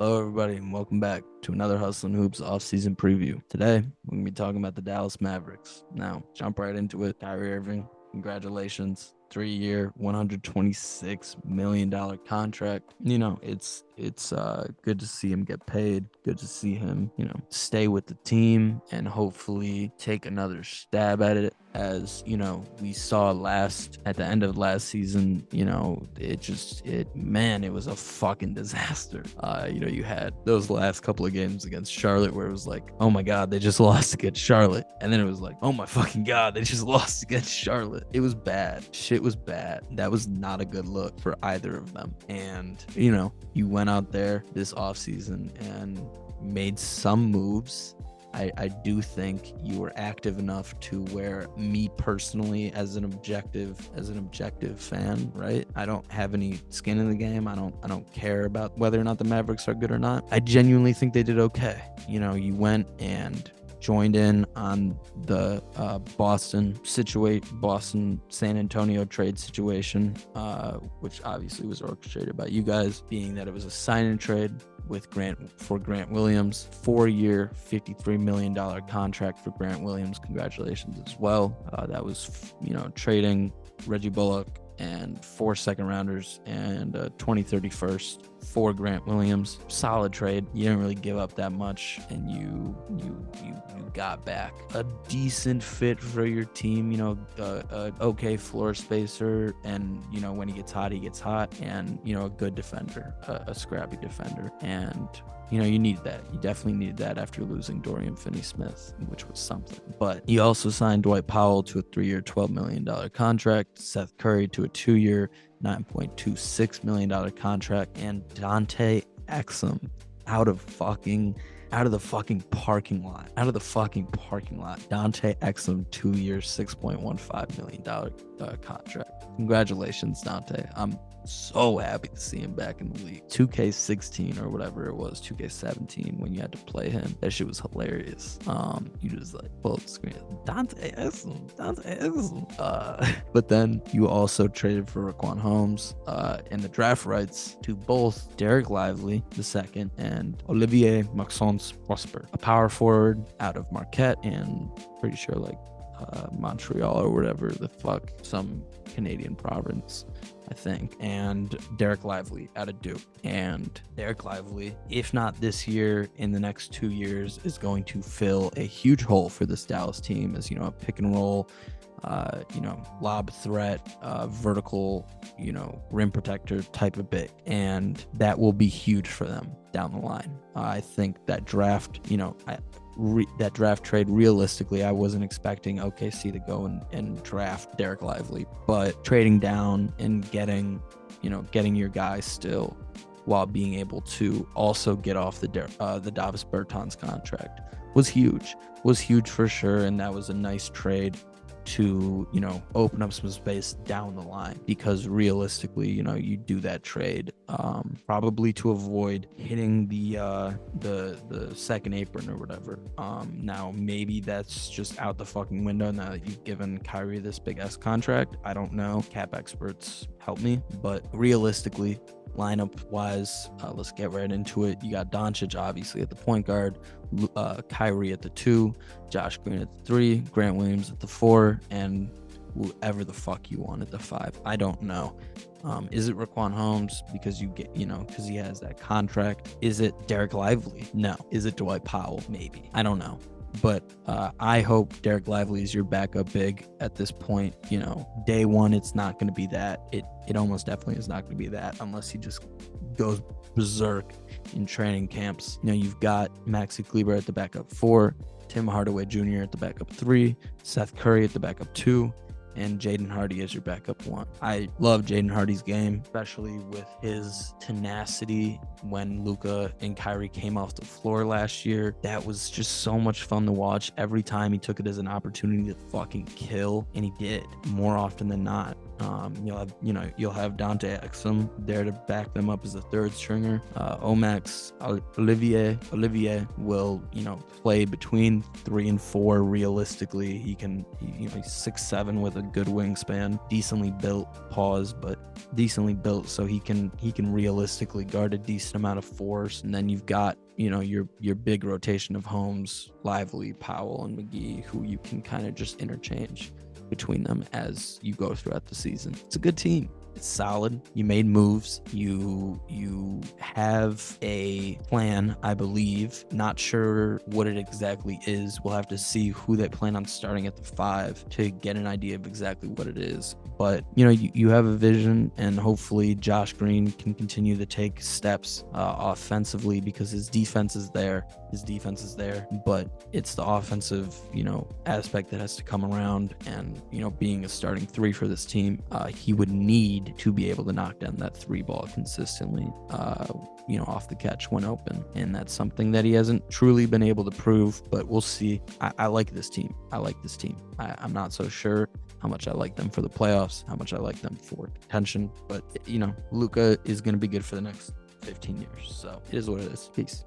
Hello, everybody, and welcome back to another Hustlin' Hoops off-season preview. Today, we're going to be talking about the Dallas Mavericks. Now, jump right into it. Kyrie Irving, congratulations. 3-year, $126 million contract. You know, it's good to see him get paid. Good to see him, stay with the team and hopefully take another stab at it. As we saw at the end of last season, it was a fucking disaster. You had those last couple of games against Charlotte where it was like, oh my God, they just lost against Charlotte. And then it was like, oh my fucking God, they just lost against Charlotte. It was bad. Shit was bad. That was not a good look for either of them. And, you went out there this offseason and made some moves. I do think you were active enough to where me personally as an objective fan, right? I don't have any skin in the game. I don't care about whether or not the Mavericks are good or not. I genuinely think they did okay. You went and joined in on the Boston San Antonio trade situation, which obviously was orchestrated by you guys, being that it was a sign and trade with Grant Williams, 4-year, $53 million contract for Grant Williams. Congratulations as well. That was, trading Reggie Bullock and 4 second rounders and a 2030 first for Grant Williams. Solid trade. You didn't really give up that much, and you got back a decent fit for your team. A okay floor spacer, and when he gets hot, and a good defender, a scrappy defender, and you need that. You definitely needed that after losing Dorian Finney-Smith, which was something. But you also signed Dwight Powell to a 3-year, $12 million contract, Seth Curry to a 2-year, $9.26 million contract, and Dante Exum out of the fucking parking lot. Dante Exum, 2 years, $6.15 million contract. Congratulations, Dante. I'm so happy to see him back in the league. 2K16 or whatever it was, 2K17, when you had to play him, that shit was hilarious. You just pull up the screen, Dante Exum. But then you also traded for Raquan Holmes and the draft rights to both Derek Lively II and Olivier Maxence Prosper, a power forward out of Marquette and pretty sure Montreal or whatever the fuck, some Canadian province, I think, and Derek Lively out of Duke. And Derek Lively, if not this year, in the next 2 years, is going to fill a huge hole for this Dallas team as, a pick and roll, lob threat, vertical, rim protector type of big. And that will be huge for them down the line. I think that draft, that draft trade, realistically, I wasn't expecting OKC to go and draft Derek Lively, but trading down and getting your guy still while being able to also get off the Davis Bertans contract was huge for sure. And that was a nice trade to open up some space down the line, because realistically you do that trade probably to avoid hitting the second apron or whatever. Now maybe that's just out the fucking window now that you've given Kyrie this big S contract. I don't know, cap experts help me, but realistically, lineup wise, let's get right into it. You got Doncic obviously at the point guard, Kyrie at the 2, Josh Green at the 3, Grant Williams at the 4, and whoever the fuck you want at the 5. I don't know. Is it Raquan Holmes because because he has that contract? Is it Derek Lively? No. Is it Dwight Powell? Maybe. I don't know. But I hope Derek Lively is your backup big at this point. Day one, it's not going to be that. It almost definitely is not going to be that unless he just goes berserk in training camps. You've got Maxi Kleber at the backup 4, Tim Hardaway Jr. at the backup 3, Seth Curry at the backup 2, and Jaden Hardy as your backup 1. I love Jaden Hardy's game, especially with his tenacity when Luka and Kyrie came off the floor last year. That was just so much fun to watch. Every time he took it as an opportunity to fucking kill, and he did more often than not. You'll have Dante Exum there to back them up as a third stringer. Omax, Olivier will, play between 3 and 4 realistically. He's 6'7" with a good wingspan, decently built, but decently built, so he can realistically guard a decent amount of force. And then you've got your big rotation of Holmes, Lively, Powell, and McGee, who you can kind of just interchange between them as you go throughout the season. It's a good team. It's solid. You made moves. You have a plan, I believe. Not sure what it exactly is. We'll have to see who they plan on starting at the 5 to get an idea of exactly what it is. But, you have a vision, and hopefully Josh Green can continue to take steps offensively, because his defense is there. But it's the offensive, aspect that has to come around. And, being a starting 3 for this team, he would need to be able to knock down that 3 ball consistently, off the catch when open. And that's something that he hasn't truly been able to prove, but we'll see. I like this team. I'm not so sure how much I like them for the playoffs, how much I like them for contention, but Luka is going to be good for the next 15 years. So it is what it is. Peace.